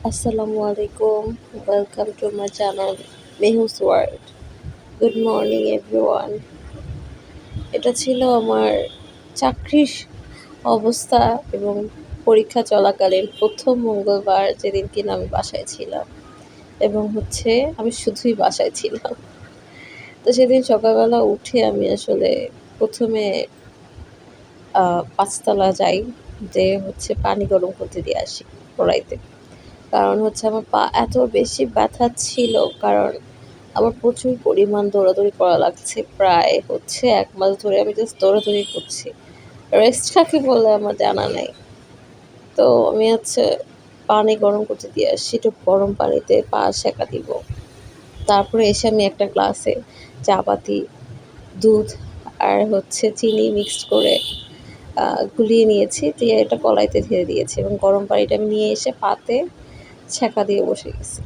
Assalamualaikum. Welcome to my channel, Mehu's World. Good morning, everyone. এটা ছিল আমার চাকরির অবস্থা এবং পরীক্ষা চলাকালীন প্রথম মঙ্গলবার যেদিন কিনা আমি বাসায় ছিলাম এবং আমি শুধুই বাসায় ছিলাম। তো সেদিন সকালবেলা উঠে আমি আসলে প্রথমে পাঁচতলা যাই, যে পানি গরম করতে দিয়ে আসি কড়াইতে। কারণ আমার পা এত বেশি ব্যথা ছিল, কারণ আমার প্রচুর পরিমাণ দৌড়াদৌড়ি করা লাগছে। প্রায় ১ মাস ধরে আমি জাস্ট দৌড়াদৌড়ি করছি। রেস্ট কাকে বলে আমার জানা নাই। তো আমি পানি গরম করতে দিয়ে আসছি, একটু গরম পানিতে পা সেঁকা দিব। তারপরে এসে আমি একটা গ্লাসে চা পাতি, দুধ আর চিনি মিক্সড করে গুলিয়ে নিয়েছি, দিয়ে এটা কড়াইতে ঢেলে দিয়েছি এবং গরম পানিটা আমি নিয়ে এসে পাতে ছ্যাঁকা দিয়ে বসে গেছি।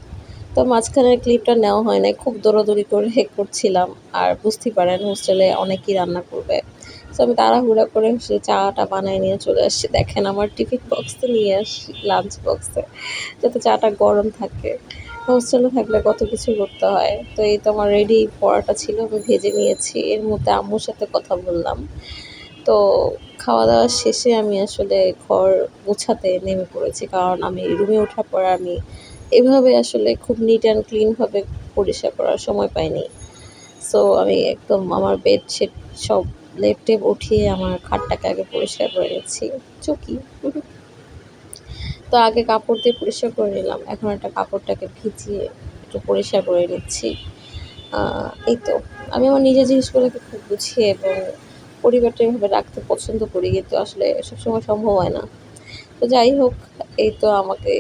তো মাঝখানের ক্লিপটা নেওয়া হয় নাই, খুব দৌড়াদৌড়ি করে করছিলাম। আর বুঝতেই পারেন হোস্টেলে অনেকেই রান্না করবে। তো আমি তাড়াহুড়া করে চাটা বানায় নিয়ে চলে আসছি। দেখেন আমার টিফিন বক্স তো নিয়ে আসি লাঞ্চ বক্সে, যাতে চাটা গরম থাকে। হোস্টেলে থাকলে কত কিছু করতে হয়। তো এই তো আমার রেডি পড়াটা ছিল, আমি ভেজে নিয়েছি। এর মধ্যে আম্মুর সাথে কথা বললাম। তো খাওয়া-দাওয়া শেষে আমি আসলে ঘর গোছাতে নেমে পড়েছি। কারণ আমি রুমে ওঠার পর আমি এভাবে আসলে খুব নিট অ্যান্ড ক্লিনভাবে পরিষ্কার করার সময় পাইনি। সো আমি একদম আমার বেডশিট সব লেপ-টেপ উঠিয়ে আমার খাটটাকে আগে পরিষ্কার করে নিচ্ছি। চুকি। তো আগে কাপড় দিয়ে পরিষ্কার করে নিলাম। এখন একটা কাপড়টাকে ভিজিয়ে একটু পরিষ্কার করে নিচ্ছি। এই তো। আমি আমার নিজের জিনিসগুলোকে খুব গুছিয়ে এবং পরিপাটি ভাবে রাখতে পছন্দ করি, কিন্তু আসলে সবসময় সম্ভব হয় না। তো যাই হোক, এই তো আমাকে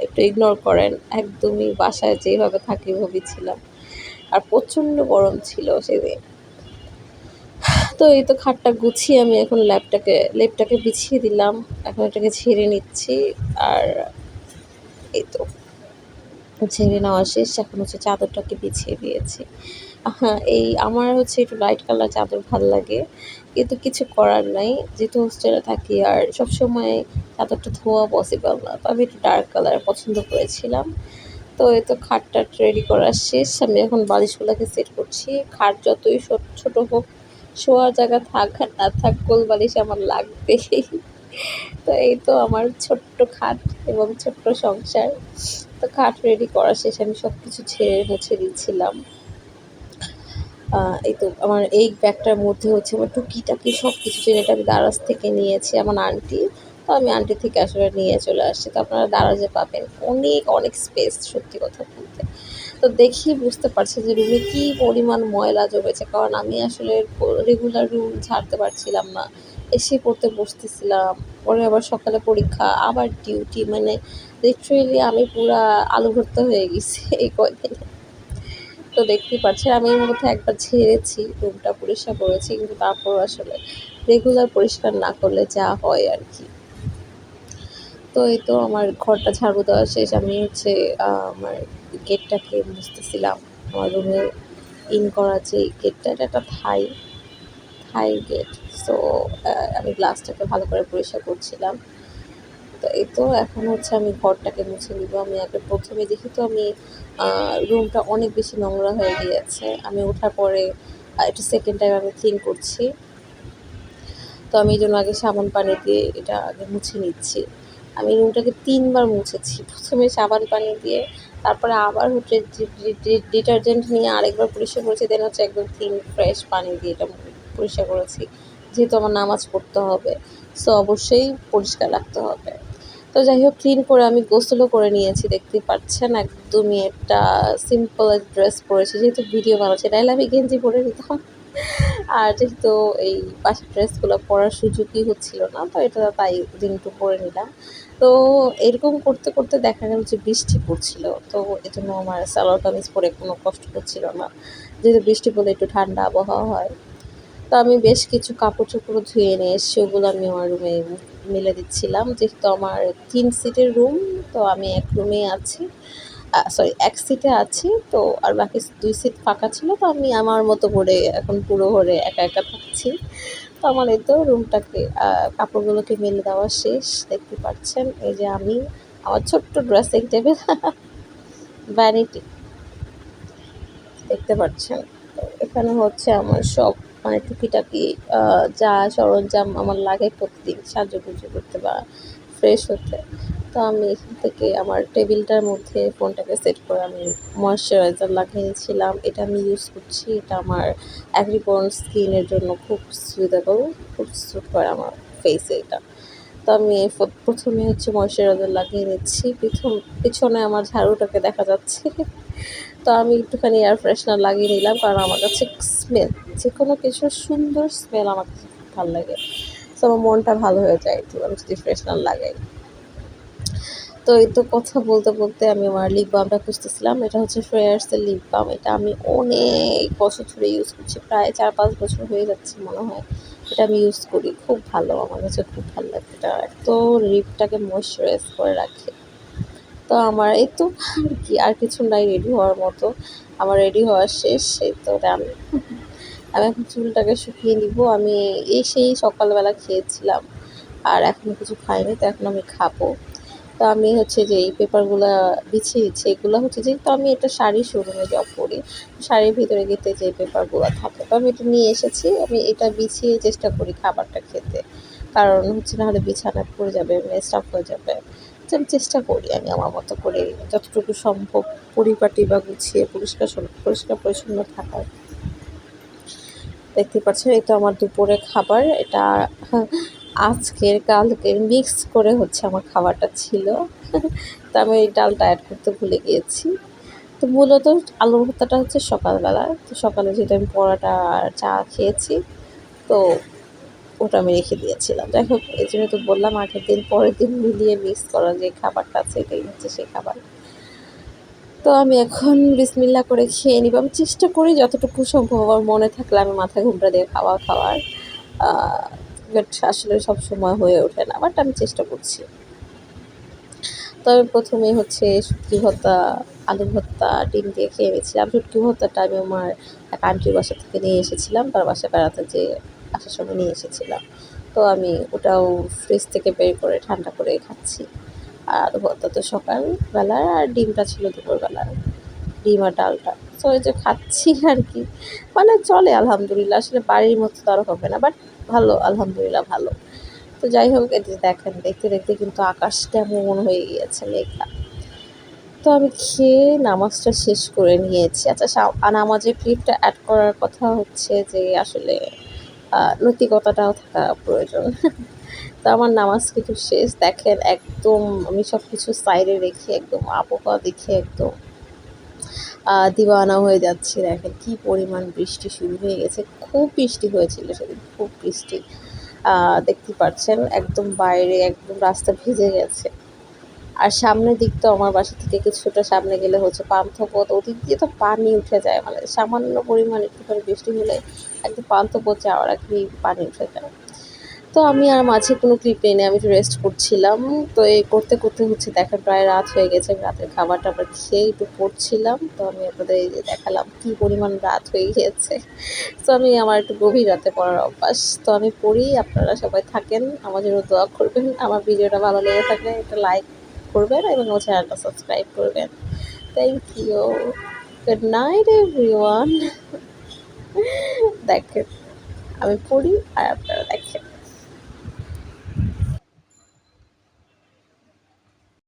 একটু ইগনোর করেন। একদমই বাসায় যেভাবে থাকি ওইভাবেই ছিলাম। আর প্রচণ্ড গরম ছিল সেদিন। তো এই তো খাটটা গুছিয়ে আমি এখন লেপটাকে বিছিয়ে দিলাম। এখন এটাকে ঝেড়ে নিচ্ছি। আর এই তো ঝেড়ে নেওয়া শেষ। এখন চাদরটাকে বিছিয়ে দিয়েছি। হ্যাঁ, এই আমার একটু লাইট কালার চাদর ভাল লাগে। কিন্তু কিছু করার নাই। যেহেতু হোস্টেলে থাকি আর সবসময় চাদরটা ধোয়া পসিবল না। তো আমি একটু ডার্ক কালার পছন্দ করেছিলাম। তো এই তো খাট-টাট রেডি করা শেষ। আমি এখন বালিশগুলোকে সেট করছি। খাট যতই ছোট হোক, শোয়ার জায়গা থাক আর না থাক, কোল বালিশ আমার লাগবেই। তো এই তো আমার ছোট্ট খাট এবং ছোট্ট সংসার। তো খাট রেডি করা শেষ। আমি সবকিছু ঝেড়ে মুছে দিচ্ছিলাম। এই তো আমার এই ব্যাগটার মধ্যে আমার টুকিটাকি সব কিছু ছিল। এটা আমি দারাজ থেকে নিয়েছি আমার আন্টি। তো আমি আন্টি থেকে আসলে নিয়ে চলে আসছি। তো আপনারা দারাজে পাবেন। অনেক, অনেক স্পেস, সত্যি কথা বলতে। তো দেখেই বুঝতে পারছি যে রুমে কী পরিমাণ ময়লা জমেছে। কারণ আমি আসলে রেগুলার রুম ঝাড়তে পারছিলাম না। এসে পড়তে বসতেছিলাম। পরে আবার সকালে পরীক্ষা, আবার ডিউটি। মানে লিটারেলি আমি পুরা আলু ভর্তা হয়ে গেছি এই কয়দিনে। তো দেখতেই পাচ্ছেন আমি এর মধ্যে একবার ঝেড়েছি, রুমটা পরিষ্কার করেছি, কিন্তু তারপরও আসলে রেগুলার পরিষ্কার না করলে যা হয় আর কি। তো এই তো আমার ঘরটা ঝাড়ু দেওয়া শেষ। আমি আমার গেটটাকে মুছতেছিলাম। আমার রুমের ইন করা যে গেটটা, এটা একটা থাই থাই গেট। সো আমি গ্লাসটাকে ভালো করে পরিষ্কার করছিলাম। তো এই তো এখন আমি ঘরটাকে মুছে নিব। আমি আগে প্রথমে দেখি তো আমি রুমটা অনেক বেশি নোংরা হয়ে গিয়েছে। আমি ওঠার পরে এটা সেকেন্ড টাইম আমি ক্লিন করছি। তো আমি এইজন্য আগে সাবান পানি দিয়ে এটা আগে মুছে নিচ্ছি। আমি রুমটাকে ৩ বার মুছেছি। প্রথমে সাবান পানি দিয়ে, তারপরে আবার ডিটারজেন্ট নিয়ে আরেকবার পরিষ্কার করেছি। দেন একদম ক্লিন ফ্রেশ পানি দিয়ে এটা পরিষ্কার করেছি। যেহেতু আমার নামাজ পড়তে হবে, সো অবশ্যই পরিষ্কার রাখতে হবে। তো যাই হোক, ক্লিন করে আমি গোসলও করে নিয়েছি, দেখতেই পাচ্ছেন। একদমই একটা সিম্পল ড্রেস পরেছি, যেহেতু ভিডিও বানাচ্ছি। নাহলে আমি গেঞ্জি পরে নিতাম। আর যেহেতু এই বাসার ড্রেসগুলো পরার সুযোগই হচ্ছিল না, তো এটা তাই একটু পরে নিলাম। তো এরকম করতে করতে দেখা গেল যে বৃষ্টি পড়ছিল। তো এজন্য আমার সালোয়ার কামিজ পরে কোনো কষ্ট হচ্ছিল না, যেহেতু বৃষ্টি পড়লে একটু ঠান্ডা আবহাওয়া হয়। তো আমি বেশ কিছু কাপড়-চোপড়ও ধুয়ে নিয়ে এসছি, ওগুলো আমি আমার রুমে মেলে দিচ্ছিলাম। যেহেতু আমার ৩ সিটের রুম, তো আমি এক রুমেই আছি। সরি, এক সিটে আছি। তো আর বাকি ২ সিট ফাঁকা ছিল। তো আমি আমার মতো করে এখন পুরো ঘরে একা, একা থাকছি। তো আমার এই তো রুমটাকে কাপড়গুলোকে মেলে দেওয়া শেষ। দেখতে পাচ্ছেন এই যে আমি আমার ছোট্ট ড্রেসিং টেবিল, ভ্যানিটি, দেখতে পাচ্ছেন। তো এখানে হচ্ছে আমার সব মানে টুকিটাকি যা সরঞ্জাম আমার লাগে প্রতিদিন সাজুগুজু করতে বা ফ্রেশ হতে। তো আমি এখান থেকে আমার টেবিলটার মধ্যে ফোনটাকে সেট করে আমি ময়েশ্চারাইজার লাগিয়ে নিয়েছিলাম। এটা আমি ইউজ করছি। এটা আমার অ্যাগ্রিবোন স্কিনের জন্য খুব সুইটেবল, খুব স্যুট করে আমার ফেসে এটা। তো আমি প্রথমে হচ্ছে ময়েশ্চারাইজার লাগিয়ে নিচ্ছি। পিছনে আমার ঝাড়ুটাকে দেখা যাচ্ছে। তো আমি একটুখানি এয়ার ফ্রেশনার লাগিয়ে নিলাম, কারণ আমার কাছে স্মেল, যে কোনো কিছুর সুন্দর স্মেল আমার কাছে খুব ভালো লাগে। তো আমার মনটা ভালো হয়ে যায় একটু আমি যদি ফ্রেশনার লাগাই। তো এই তো কথা বলতে বলতে আমি আমার লিপ বামটা খুঁজতেছিলাম। এটা হচ্ছে ফ্রেয়ার্সের লিপ বাম। এটা আমি অনেক বছর ধরে ইউজ করছি, প্রায় 4-5 বছর হয়ে যাচ্ছে মনে হয়। এটা আমি ইউজ করি, খুব ভালো, আমার কাছে খুব ভালো লাগে। এটা এত লিপটাকে ময়েশ্চারাইজ করে রাখে। তো আমার এই তো আর কি, আর কিছু নাই রেডি হওয়ার মতো। আমার রেডি হওয়া শেষ। এই তো আমি আমি এখন চুলটাকে শুকিয়ে নিব। আমি সেই সকালবেলা খেয়েছিলাম, আর এখনো কিছু খাইনি, তো এখন আমি খাবো। তো আমি হচ্ছে যে এই পেপারগুলা বিছিয়ে দিচ্ছি, এগুলো হচ্ছে যেহেতু আমি এটা শাড়ির শোরুমে জব করি, শাড়ির ভিতরে গেতে যে পেপারগুলো থাকে, তো আমি এটা নিয়ে এসেছি। আমি এটা বিছিয়ে চেষ্টা করি খাবারটা খেতে, কারণ হচ্ছে নাহলে বিছানায় পড়ে যাবে, মেস্ট আপ হয়ে যাবে। তো আমি চেষ্টা করি আমি আমার মতো করে যতটুকু সম্ভব পরিপাটি বা গুছিয়ে পরিষ্কার পরিচ্ছন্ন থাকার। দেখতে পাচ্ছেন এটা আমার দুপুরের খাবার। এটা আজকের কালকের মিক্স করে হচ্ছে আমার খাবারটা ছিল। তো আমি এই ডালটা অ্যাড করতে ভুলে গিয়েছি। তো মূলত আলুর ভর্তাটা হচ্ছে সকালবেলা। তো সকালে যেহেতু আমি পরোটা আর চা খেয়েছি, তো ওটা আমি রেখে দিয়েছিলাম। যাই হোক, এই জন্য তো বললাম আগের দিন পরের দিন মিলিয়ে মিক্স করা যে খাবারটা আছে এটাই হচ্ছে সেই খাবার। তো আমি এখন বিসমিল্লাহ করে খেয়ে নিব। আমি চেষ্টা করি যতটুকু সম্ভব আমার মনে থাকলে আমি মাথা ঘুমটা দিয়ে খাওয়ার। বাট আসলে সবসময় হয়ে ওঠে না, বাট আমি চেষ্টা করছি। তবে প্রথমেই হচ্ছে শুটকি ভর্তা, আলু ভর্তা, ডিম দিয়ে খেয়ে নিয়েছিলাম। শুটকি ভর্তাটা আমি আমার এক আন্টির বাসা থেকে নিয়ে এসেছিলাম, তার বাসায় বেড়াতে যেয়ে আসার সময় নিয়ে এসেছিলাম। তো আমি ওটাও ফ্রিজ থেকে বের করে ঠান্ডা করে খাচ্ছি। আর আলু ভর্তা তো সকালবেলার, আর ডিমটা ছিল দুপুরবেলার, ডিম আর ডালটা। সো এই যে খাচ্ছি আর কি, মানে চলে আলহামদুলিল্লাহ। আসলে বাড়ির মতো তো আর হবে না, বাট ভালো, আলহামদুলিল্লাহ ভালো। তো যাই হোক, এই যে দেখেন দেখতে দেখতে কিন্তু আকাশ কেমন হয়ে গিয়েছে, মেঘলা। তো আমি খেয়ে নামাজটা শেষ করে নিয়েছি। আচ্ছা, নামাজের ক্লিপটা অ্যাড করার কথা হচ্ছে যে আসলে নৈতিকতাটাও থাকা প্রয়োজন। তো আমার নামাজ কিন্তু শেষ। দেখেন একদম আমি সব কিছু সাইডে রেখে একদম আবহাওয়া দেখে একদম দিওয়ানা হয়ে যাচ্ছি। দেখেন কি পরিমাণ বৃষ্টি শুরু হয়ে গেছে। খুব বৃষ্টি হয়েছিল সেদিন, খুব বৃষ্টি। দেখতে পাচ্ছেন একদম বাইরে একদম রাস্তা ভিজে গেছে। আর সামনের দিক তো আমার বাসা থেকে কিছুটা সামনে গেলে হচ্ছে পান্থপথ, ওদিক দিয়ে তো পানি উঠে যায়, মানে সামান্য পরিমাণ একটুখানি বৃষ্টি হলে একদম পান্থপথ যাওয়ার আগেই পানি উঠে যায়। তো আমি আর মাঝে কোনো ক্লিপ নেই, আমি একটু রেস্ট করছিলাম। তো এই করতে করতে হচ্ছে দেখেন প্রায় রাত হয়ে গেছে। আমি রাতের খাবারটা আবার খেয়ে একটু পড়ছিলাম। তো আমি আপনাদের এই যে দেখালাম কী পরিমাণ রাত হয়ে গিয়েছে। তো আমি আমার একটু গভীর রাতে পড়ার অভ্যাস। তো আমি পড়ি, আপনারা সবাই থাকেন, আমার জন্য দোয়া করবেন। আমার ভিডিওটা ভালো লেগে থাকলে একটা লাইক করবেন এবং আমার চ্যানেলটা সাবস্ক্রাইব করবেন। Thank you. Good night everyone. দেখেন আমি পড়ি আর আপনারা দেখেন।